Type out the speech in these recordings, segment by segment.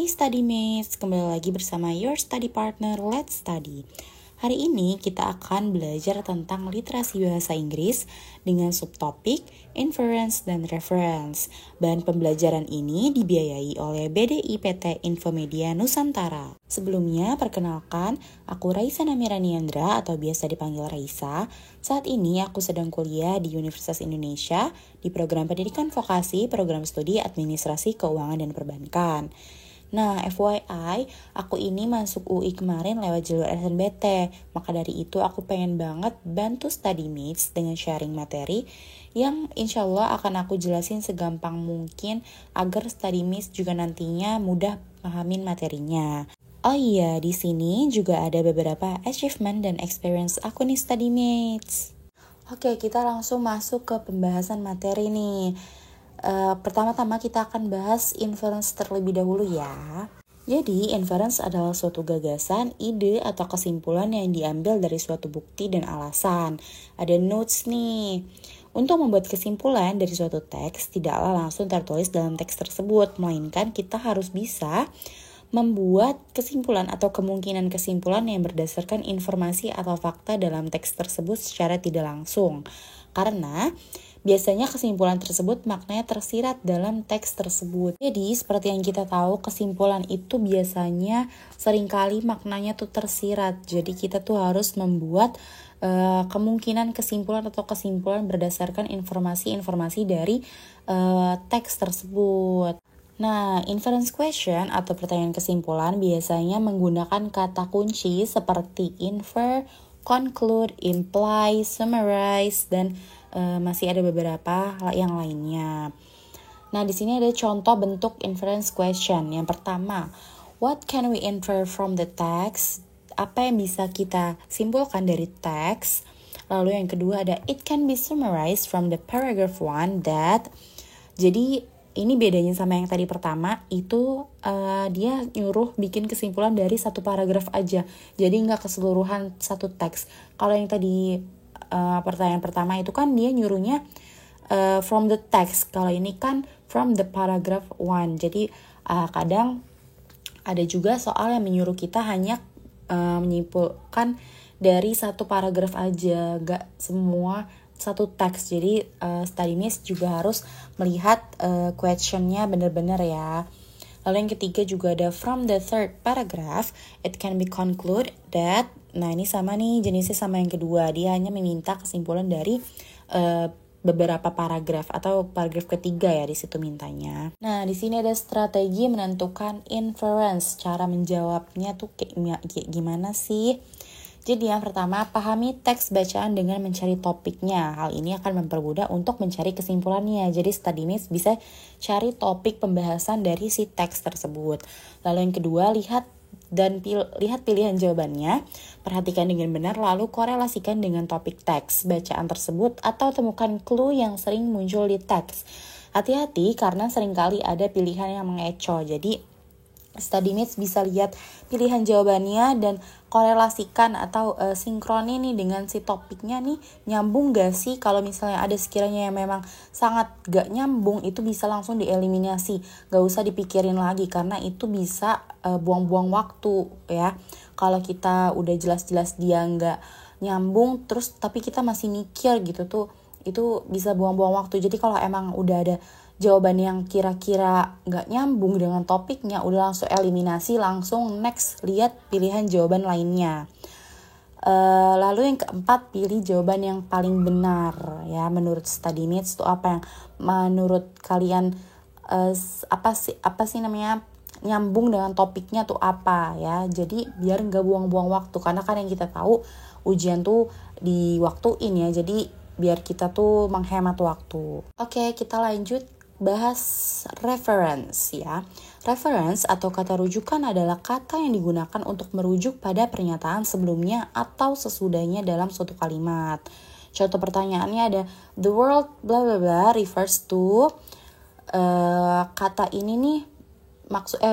Hai Study Mates, kembali lagi bersama your study partner Let's Study. Hari ini kita akan belajar tentang literasi bahasa Inggris dengan subtopik, inference, dan reference. Bahan pembelajaran ini dibiayai oleh BDI PT Infomedia Nusantara. Sebelumnya, perkenalkan, aku Raisa Namiraniandra atau biasa dipanggil Raisa. Saat ini aku sedang kuliah di Universitas Indonesia di program pendidikan vokasi, program studi administrasi keuangan dan perbankan. Nah, FYI, aku ini masuk UI kemarin lewat jalur SNBT. Maka dari itu aku pengen banget bantu study mates dengan sharing materi yang insya Allah akan aku jelasin segampang mungkin agar study mates juga nantinya mudah pahamin materinya. Oh iya, di sini juga ada beberapa achievement dan experience aku nih study mates. Oke, kita langsung masuk ke pembahasan materi nih. Pertama-tama kita akan bahas inference terlebih dahulu ya. Jadi, inference adalah suatu gagasan, ide, atau kesimpulan yang diambil dari suatu bukti dan alasan. Ada notes nih. Untuk membuat kesimpulan dari suatu teks, tidaklah langsung tertulis dalam teks tersebut, melainkan kita harus bisa membuat kesimpulan atau kemungkinan kesimpulan yang berdasarkan informasi atau fakta dalam teks tersebut secara tidak langsung. Karena biasanya kesimpulan tersebut maknanya tersirat dalam teks tersebut. Jadi seperti yang kita tahu, kesimpulan itu biasanya seringkali maknanya tuh tersirat. Jadi kita tuh harus membuat kemungkinan kesimpulan atau kesimpulan berdasarkan informasi-informasi dari teks tersebut. Nah, inference question atau pertanyaan kesimpulan biasanya menggunakan kata kunci seperti infer, conclude, imply, summarize, dan masih ada beberapa yang lainnya. Nah, di sini ada contoh bentuk inference question. Yang pertama, what can we infer from the text? Apa yang bisa kita simpulkan dari teks? Lalu yang kedua ada it can be summarized from the paragraph 1 that. Jadi ini bedanya sama yang tadi pertama, itu dia nyuruh bikin kesimpulan dari satu paragraf aja. Jadi nggak keseluruhan satu teks. Kalau yang tadi pertanyaan pertama itu kan dia nyuruhnya from the text. Kalau ini kan from the paragraph 1. Jadi kadang ada juga soal yang menyuruh kita hanya menyimpulkan dari satu paragraf aja, nggak semua satu teks. Jadi study mates juga harus melihat questionnya benar-benar ya. Lalu yang ketiga juga ada from the third paragraph, it can be conclude that. Nah ini sama nih, jenisnya sama yang kedua. Dia hanya meminta kesimpulan dari beberapa paragraf atau paragraf ketiga ya di situ mintanya. Nah di sini ada strategi menentukan inference. Cara menjawabnya tuh kayak gimana sih? Jadi yang pertama, pahami teks bacaan dengan mencari topiknya. Hal ini akan mempermudah untuk mencari kesimpulannya. Jadi study mates bisa cari topik pembahasan dari si teks tersebut. Lalu yang kedua, lihat pilihan jawabannya. Perhatikan dengan benar lalu korelasikan dengan topik teks bacaan tersebut atau temukan clue yang sering muncul di teks. Hati-hati karena seringkali ada pilihan yang mengecoh. Jadi study mates bisa lihat pilihan jawabannya dan korelasikan atau sinkronin nih dengan si topiknya nih, nyambung gak sih? Kalau misalnya ada sekiranya yang memang sangat gak nyambung, itu bisa langsung dieliminasi, gak usah dipikirin lagi karena itu bisa buang-buang waktu ya. Kalau kita udah jelas-jelas dia gak nyambung terus tapi kita masih mikir gitu tuh, itu bisa buang-buang waktu. Jadi kalau emang udah ada jawaban yang kira-kira gak nyambung dengan topiknya, udah langsung eliminasi, langsung next lihat pilihan jawaban lainnya. Lalu yang keempat, pilih jawaban yang paling benar ya menurut study mates. Itu apa yang menurut kalian apa sih namanya nyambung dengan topiknya tuh apa ya. Jadi biar gak buang-buang waktu, karena kan yang kita tahu ujian tuh diwaktuin ya, jadi biar kita tuh menghemat waktu. Oke, kita lanjut bahas reference ya. Reference atau kata rujukan adalah kata yang digunakan untuk merujuk pada pernyataan sebelumnya atau sesudahnya dalam suatu kalimat. Contoh pertanyaannya ada the word bla bla bla refers to kata ini nih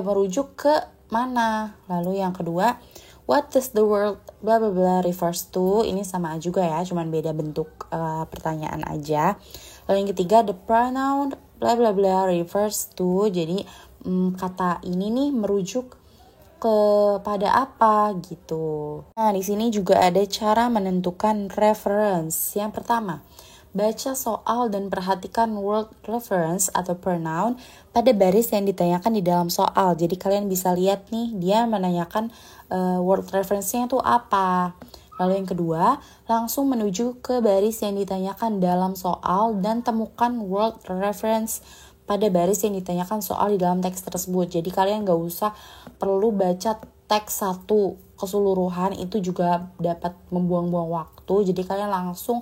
merujuk ke mana. Lalu yang kedua, what does the word bla bla bla refers to? Ini sama juga ya, cuman beda bentuk pertanyaan aja. Lalu yang ketiga, the pronoun bla bla bla refers to. Jadi kata ini nih merujuk kepada apa gitu. Nah, di sini juga ada cara menentukan reference. Yang pertama, baca soal dan perhatikan word reference atau pronoun pada baris yang ditanyakan di dalam soal. Jadi kalian bisa lihat nih, dia menanyakan word reference-nya itu apa. Lalu yang kedua, langsung menuju ke baris yang ditanyakan dalam soal dan temukan word reference pada baris yang ditanyakan soal di dalam teks tersebut. Jadi kalian gak usah perlu baca teks satu keseluruhan, itu juga dapat membuang-buang waktu. Jadi kalian langsung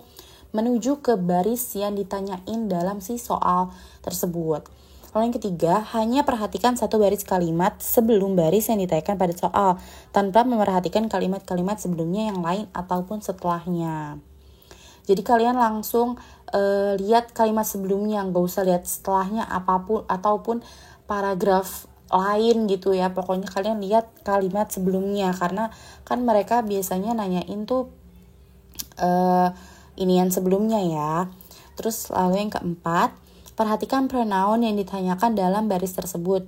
menuju ke baris yang ditanyain dalam si soal tersebut. Lalu yang ketiga, hanya perhatikan satu baris kalimat sebelum baris yang ditanyakan pada soal, tanpa memerhatikan kalimat-kalimat sebelumnya yang lain ataupun setelahnya. Jadi kalian langsung lihat kalimat sebelumnya, nggak usah lihat setelahnya apapun ataupun paragraf lain gitu ya. Pokoknya kalian lihat kalimat sebelumnya, karena kan mereka biasanya nanyain tuh inian sebelumnya ya. Terus lalu yang keempat, perhatikan pronoun yang ditanyakan dalam baris tersebut.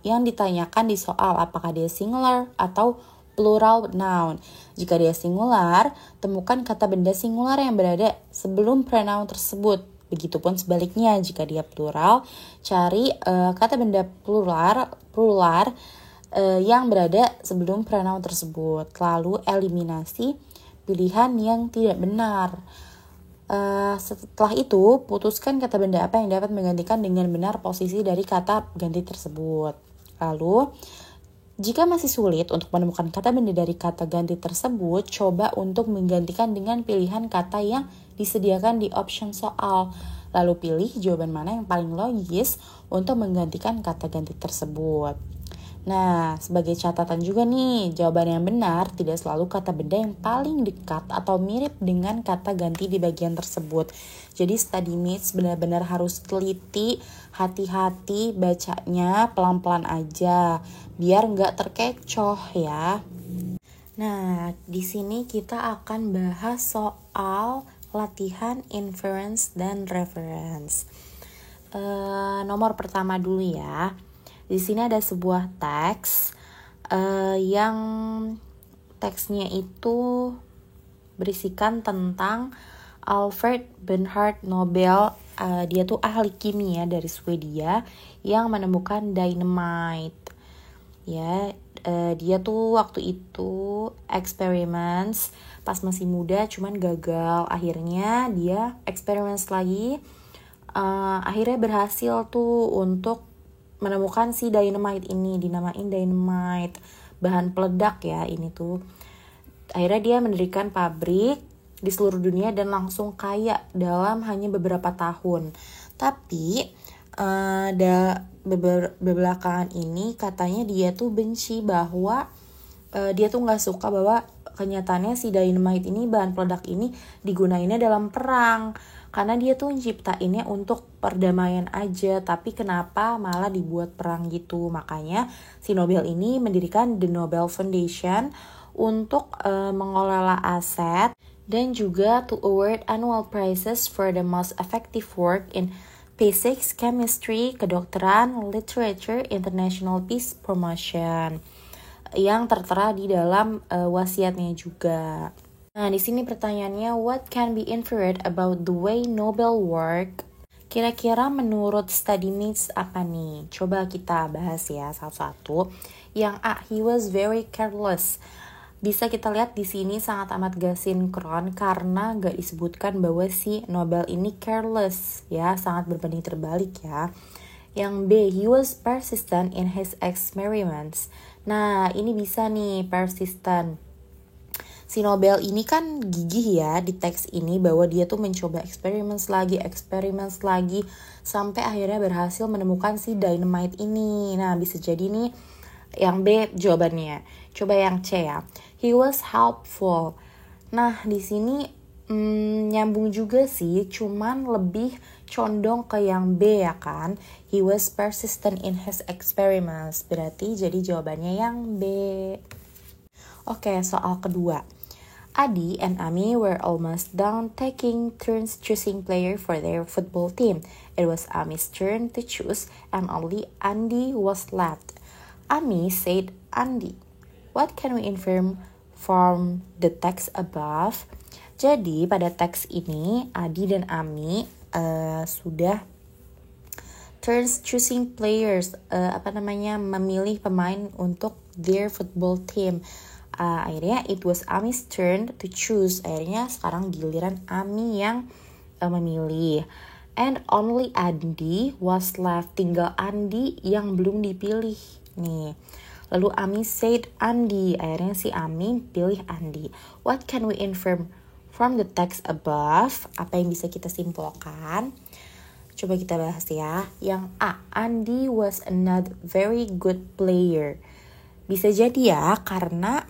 Yang ditanyakan di soal, apakah dia singular atau plural noun. Jika dia singular, temukan kata benda singular yang berada sebelum pronoun tersebut. Begitupun sebaliknya, jika dia plural, cari kata benda plural yang berada sebelum pronoun tersebut. Lalu eliminasi pilihan yang tidak benar. Setelah itu, putuskan kata benda apa yang dapat menggantikan dengan benar posisi dari kata ganti tersebut. Lalu, jika masih sulit untuk menemukan kata benda dari kata ganti tersebut, coba untuk menggantikan dengan pilihan kata yang disediakan di option soal. Lalu pilih jawaban mana yang paling logis untuk menggantikan kata ganti tersebut. Nah, sebagai catatan juga nih, jawaban yang benar tidak selalu kata benda yang paling dekat atau mirip dengan kata ganti di bagian tersebut. Jadi study mates benar-benar harus teliti, hati-hati bacanya, pelan-pelan aja, biar nggak terkecoh ya. Nah, di sini kita akan bahas soal latihan inference dan reference. Nomor pertama dulu ya. Di sini ada sebuah teks yang teksnya itu berisikan tentang Alfred Bernhard Nobel. Dia tuh ahli kimia dari Swedia yang menemukan dynamite. Ya, dia tuh waktu itu experiments pas masih muda, cuman gagal. Akhirnya dia experiments lagi. Akhirnya berhasil tuh untuk menemukan si dynamite ini, dinamain dynamite, bahan peledak ya ini tuh. Akhirnya dia mendirikan pabrik di seluruh dunia dan langsung kaya dalam hanya beberapa tahun. Tapi belakangan ini katanya dia tuh benci bahwa dia tuh nggak suka bahwa kenyataannya si dynamite ini, bahan peledak ini digunainnya dalam perang. Karena dia tuh ciptainnya untuk perdamaian aja, tapi kenapa malah dibuat perang gitu. Makanya si Nobel ini mendirikan The Nobel Foundation untuk mengelola aset dan juga to award annual prizes for the most effective work in physics, chemistry, kedokteran, literature, international peace promotion, yang tertera di dalam wasiatnya juga. Nah, di sini pertanyaannya, what can be inferred about the way Nobel work? Kira-kira menurut study mates apa nih? Coba kita bahas ya satu-satu. Yang A, he was very careless. Bisa kita lihat di sini sangat amat gak sinkron karena gak disebutkan bahwa si Nobel ini careless ya, sangat berbanding terbalik ya. Yang B, he was persistent in his experiments. Nah, ini bisa nih persistent. Si Nobel ini kan gigih ya di teks ini bahwa dia tuh mencoba eksperimen lagi sampai akhirnya berhasil menemukan si dynamite ini. Nah, bisa jadi nih yang B jawabannya. Coba yang C ya. He was helpful. Nah, di sini nyambung juga sih, cuman lebih condong ke yang B ya kan. He was persistent in his experiments. Berarti jadi jawabannya yang B. Oke, soal kedua. Adi and Ami were almost done taking turns choosing player for their football team. It was Ami's turn to choose and only Andi was left. Ami said, "Andi, what can we infer from the text above?" Jadi pada teks ini Adi dan Ami sudah turns choosing players, memilih pemain untuk their football team. Akhirnya it was Ami's turn to choose. Akhirnya sekarang giliran Ami yang memilih. And only Andi was left. Tinggal Andi yang belum dipilih nih. Lalu Ami said Andi. Akhirnya si Ami pilih Andi. What can we infer from the text above? Apa yang bisa kita simpulkan? Coba kita bahas ya. Yang A, Andi was not very good player. Bisa jadi ya, karena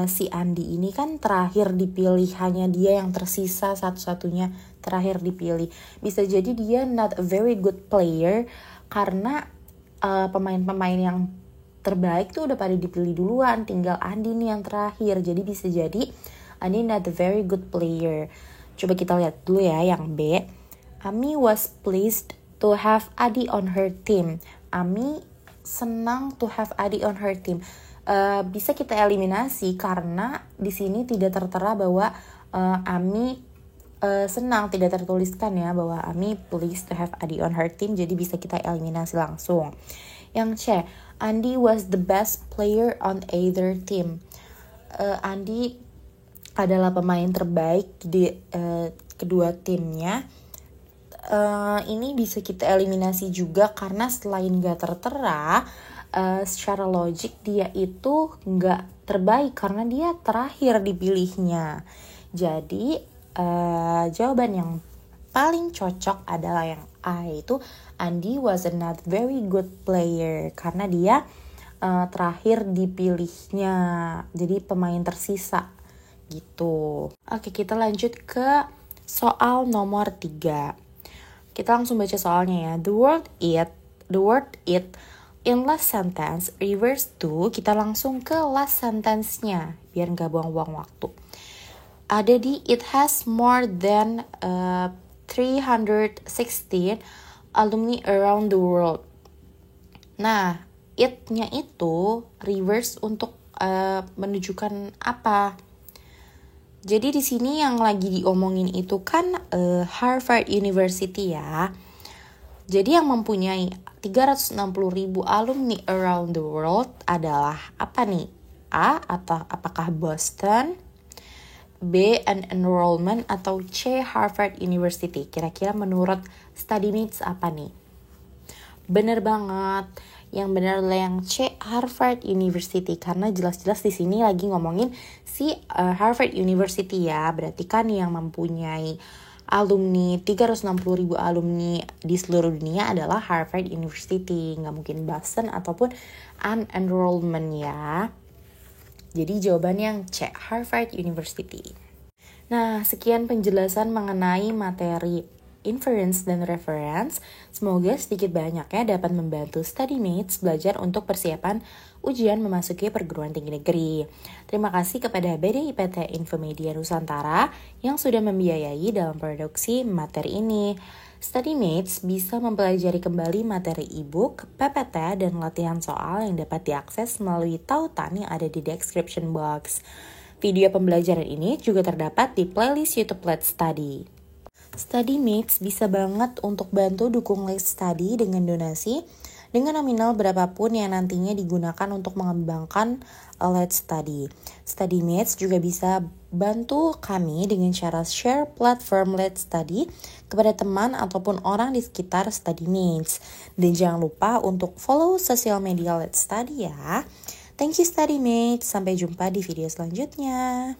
si Andi ini kan terakhir dipilih, hanya dia yang tersisa satu-satunya terakhir dipilih. Bisa jadi dia not a very good player karena pemain-pemain yang terbaik tuh udah pada dipilih duluan, tinggal Andi nih yang terakhir. Jadi bisa jadi Andi not a very good player. Coba kita lihat dulu ya yang B. Ami was pleased to have Adi on her team. Ami senang to have Adi on her team. Bisa kita eliminasi karena di sini tidak tertera bahwa Ami senang, tidak tertuliskan ya bahwa Ami pleased to have Adi on her team, jadi bisa kita eliminasi langsung. Yang C, Andi was the best player on either team. Andi adalah pemain terbaik di kedua timnya. Ini bisa kita eliminasi juga karena selain gak tertera, secara logik dia itu gak terbaik karena dia terakhir dipilihnya. Jadi jawaban yang paling cocok adalah yang A, itu Andi was not very good player karena dia terakhir dipilihnya, jadi pemain tersisa gitu. Oke, kita lanjut ke soal nomor 3. Kita langsung baca soalnya ya. The word it in last sentence refers to, kita langsung ke last sentence-nya biar nggak buang-buang waktu. Ada di it has more than 316 alumni around the world. Nah, it-nya itu reverse untuk menunjukkan apa? Jadi di sini yang lagi diomongin itu kan Harvard University ya. Jadi yang mempunyai 360.000 alumni around the world adalah apa nih? A, atau apakah Boston? B, an enrollment? Atau C, Harvard University? Kira-kira menurut StudyMates apa nih? Bener banget. Yang benar adalah yang C, Harvard University, karena jelas-jelas di sini lagi ngomongin si Harvard University ya. Berarti kan yang mempunyai alumni 360.000 alumni di seluruh dunia adalah Harvard University, nggak mungkin Boston ataupun an enrollment ya. Jadi jawaban yang C, Harvard University. Nah, sekian penjelasan mengenai materi inference dan reference. Semoga sedikit banyaknya dapat membantu StudyMates belajar untuk persiapan ujian memasuki perguruan tinggi negeri. Terima kasih kepada BD IPT Infomedia Nusantara yang sudah membiayai dalam produksi materi ini. StudyMates bisa mempelajari kembali materi e-book, PPT, dan latihan soal yang dapat diakses melalui tautan yang ada di description box. Video pembelajaran ini juga terdapat di playlist YouTube Let's Study. StudyMates bisa banget untuk bantu dukung Let's Study dengan donasi dengan nominal berapapun yang nantinya digunakan untuk mengembangkan Let's Study. StudyMates juga bisa bantu kami dengan cara share platform Let's Study kepada teman ataupun orang di sekitar StudyMates. Dan jangan lupa untuk follow sosial media Let's Study ya. Thank you StudyMates, sampai jumpa di video selanjutnya.